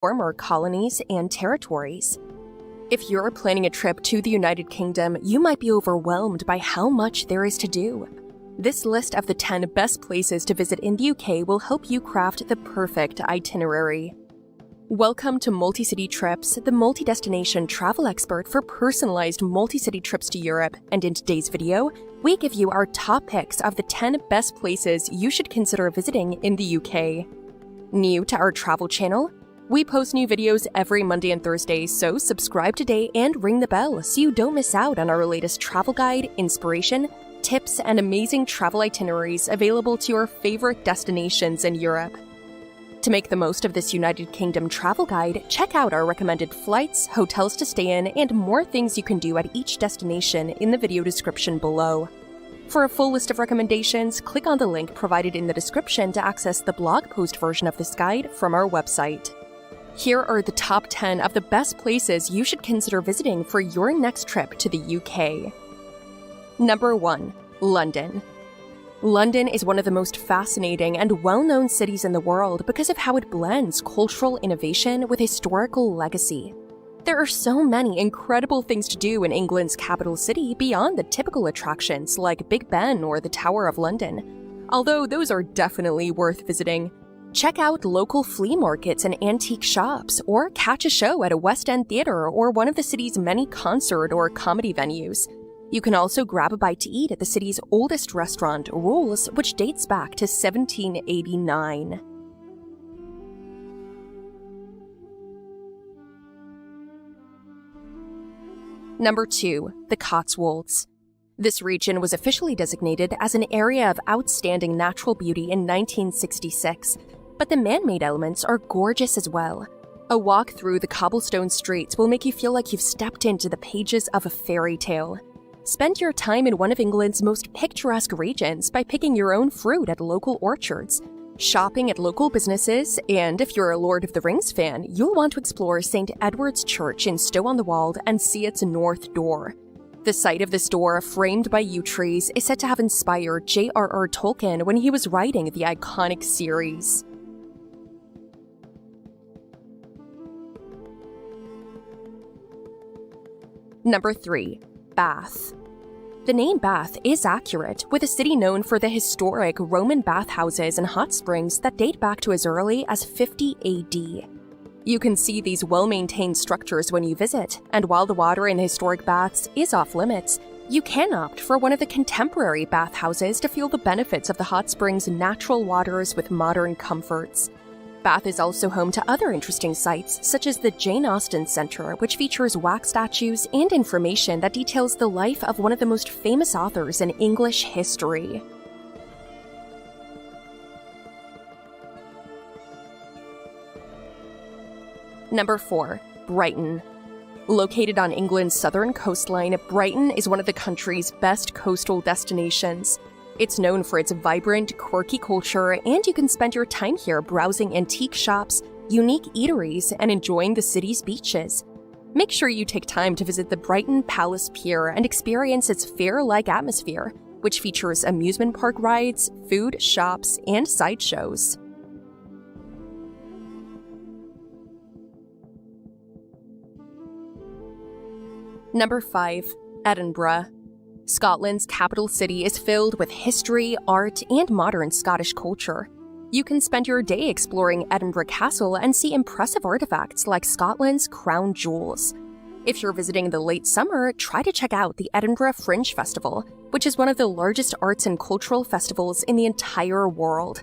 former colonies and territories. If you're planning a trip to the United Kingdom, you might be overwhelmed by how much there is to do. This list of the 10 best places to visit in the UK will help you craft the perfect itinerary. Welcome to Multi-City Trips, the multi-destination travel expert for personalized multi-city trips to Europe, and in today's video, we give you our top picks of the 10 best places you should consider visiting in the UK. New to our travel channel? We post new videos every Monday and Thursday, so subscribe today and ring the bell so you don't miss out on our latest travel guide, inspiration, tips, and amazing travel itineraries available to your favorite destinations in Europe. To make the most of this United Kingdom travel guide, check out our recommended flights, hotels to stay in, and more things you can do at each destination in the video description below. For a full list of recommendations, click on the link provided in the description to access the blog post version of this guide from our website. Here are the top 10 of the best places you should consider visiting for your next trip to the UK. Number 1. London. London is one of the most fascinating and well-known cities in the world because of how it blends cultural innovation with historical legacy. There are so many incredible things to do in England's capital city beyond the typical attractions like Big Ben or the Tower of London, although those are definitely worth visiting. Check out local flea markets and antique shops, or catch a show at a West End theater or one of the city's many concert or comedy venues. You can also grab a bite to eat at the city's oldest restaurant, Rolls, which dates back to 1789. Number 2. The Cotswolds. This region was officially designated as an area of outstanding natural beauty in 1966, but the man-made elements are gorgeous as well. A walk through the cobblestone streets will make you feel like you've stepped into the pages of a fairy tale. Spend your time in one of England's most picturesque regions by picking your own fruit at local orchards, shopping at local businesses, and if you're a Lord of the Rings fan, you'll want to explore St. Edward's Church in Stow-on-the-Wold and see its north door. The site of this door, framed by yew trees, is said to have inspired J.R.R. Tolkien when he was writing the iconic series. Number 3. Bath. The name Bath is accurate, with a city known for the historic Roman bathhouses and hot springs that date back to as early as 50 AD. You can see these well-maintained structures when you visit, and while the water in the historic baths is off-limits, you can opt for one of the contemporary bathhouses to feel the benefits of the hot springs' natural waters with modern comforts. Bath is also home to other interesting sites, such as the Jane Austen Centre, which features wax statues and information that details the life of one of the most famous authors in English history. Number 4. Brighton. Located on England's southern coastline, Brighton is one of the country's best coastal destinations. It's known for its vibrant, quirky culture, and you can spend your time here browsing antique shops, unique eateries, and enjoying the city's beaches. Make sure you take time to visit the Brighton Palace Pier and experience its fair-like atmosphere, which features amusement park rides, food, shops, and sideshows. Number 5. Edinburgh. Scotland's capital city is filled with history, art, and modern Scottish culture. You can spend your day exploring Edinburgh Castle and see impressive artifacts like Scotland's crown jewels. If you're visiting in the late summer, try to check out the Edinburgh Fringe Festival, which is one of the largest arts and cultural festivals in the entire world.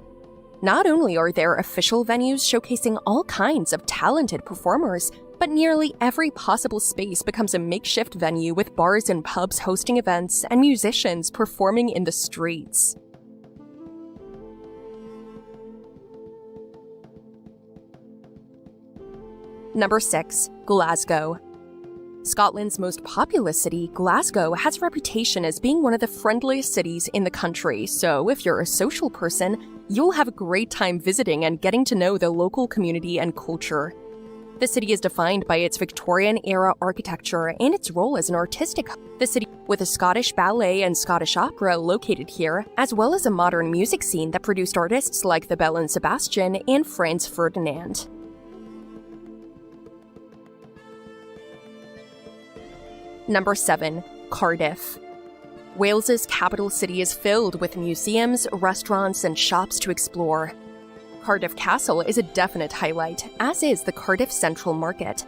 Not only are there official venues showcasing all kinds of talented performers, but nearly every possible space becomes a makeshift venue with bars and pubs hosting events and musicians performing in the streets. Number 6. Glasgow. Scotland's most populous city, Glasgow, has a reputation as being one of the friendliest cities in the country, so if you're a social person, you'll have a great time visiting and getting to know the local community and culture. The city is defined by its Victorian-era architecture and its role as an artistic hub. The city, with a Scottish ballet and Scottish opera located here, as well as a modern music scene that produced artists like the Belle and Sebastian and Franz Ferdinand. Number 7. Cardiff. Wales's capital city is filled with museums, restaurants, and shops to explore. Cardiff Castle is a definite highlight, as is the Cardiff Central Market.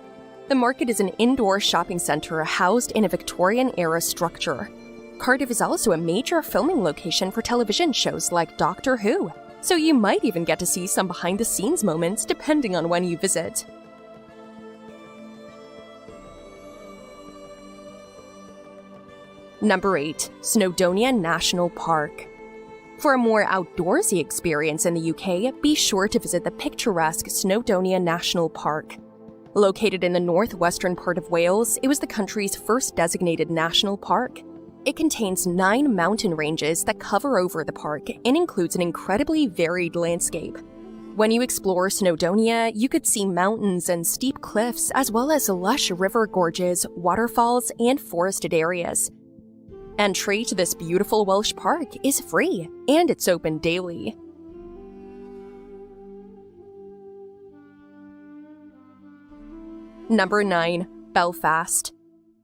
The market is an indoor shopping centre housed in a Victorian-era structure. Cardiff is also a major filming location for television shows like Doctor Who, so you might even get to see some behind-the-scenes moments depending on when you visit. Number 8. Snowdonia National Park. For a more outdoorsy experience in the UK, be sure to visit the picturesque Snowdonia National Park. Located in the northwestern part of Wales, it was the country's first designated national park. It contains 9 mountain ranges that cover over the park and includes an incredibly varied landscape. When you explore Snowdonia, you could see mountains and steep cliffs, as well as lush river gorges, waterfalls, and forested areas. Entry to this beautiful Welsh park is free, and it's open daily. Number 9. Belfast.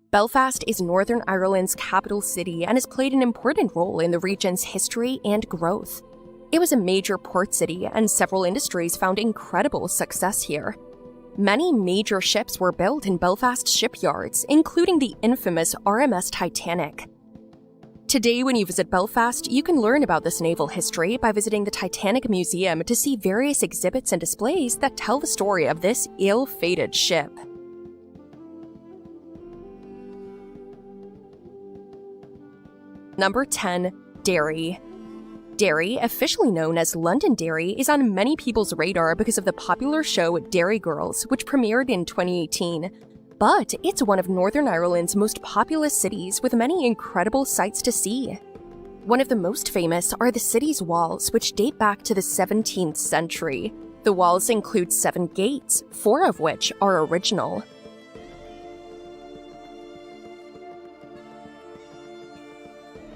Belfast is Northern Ireland's capital city and has played an important role in the region's history and growth. It was a major port city, and several industries found incredible success here. Many major ships were built in Belfast shipyards, including the infamous RMS Titanic. Today, when you visit Belfast, you can learn about this naval history by visiting the Titanic Museum to see various exhibits and displays that tell the story of this ill-fated ship. Number 10. Derry. Derry, officially known as Londonderry, is on many people's radar because of the popular show Derry Girls, which premiered in 2018. But it's one of Northern Ireland's most populous cities with many incredible sights to see. One of the most famous are the city's walls, which date back to the 17th century. The walls include 7 gates, 4 of which are original.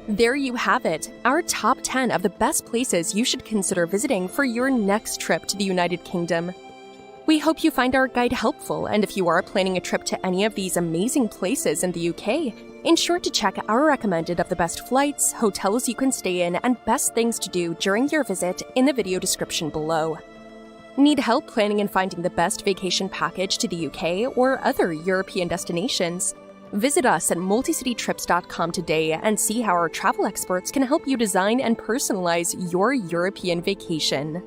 There you have it, our top 10 of the best places you should consider visiting for your next trip to the United Kingdom. We hope you find our guide helpful, and if you are planning a trip to any of these amazing places in the UK, ensure to check our recommended of the best flights, hotels you can stay in, and best things to do during your visit in the video description below. Need help planning and finding the best vacation package to the UK or other European destinations? Visit us at multicitytrips.com today and see how our travel experts can help you design and personalize your European vacation.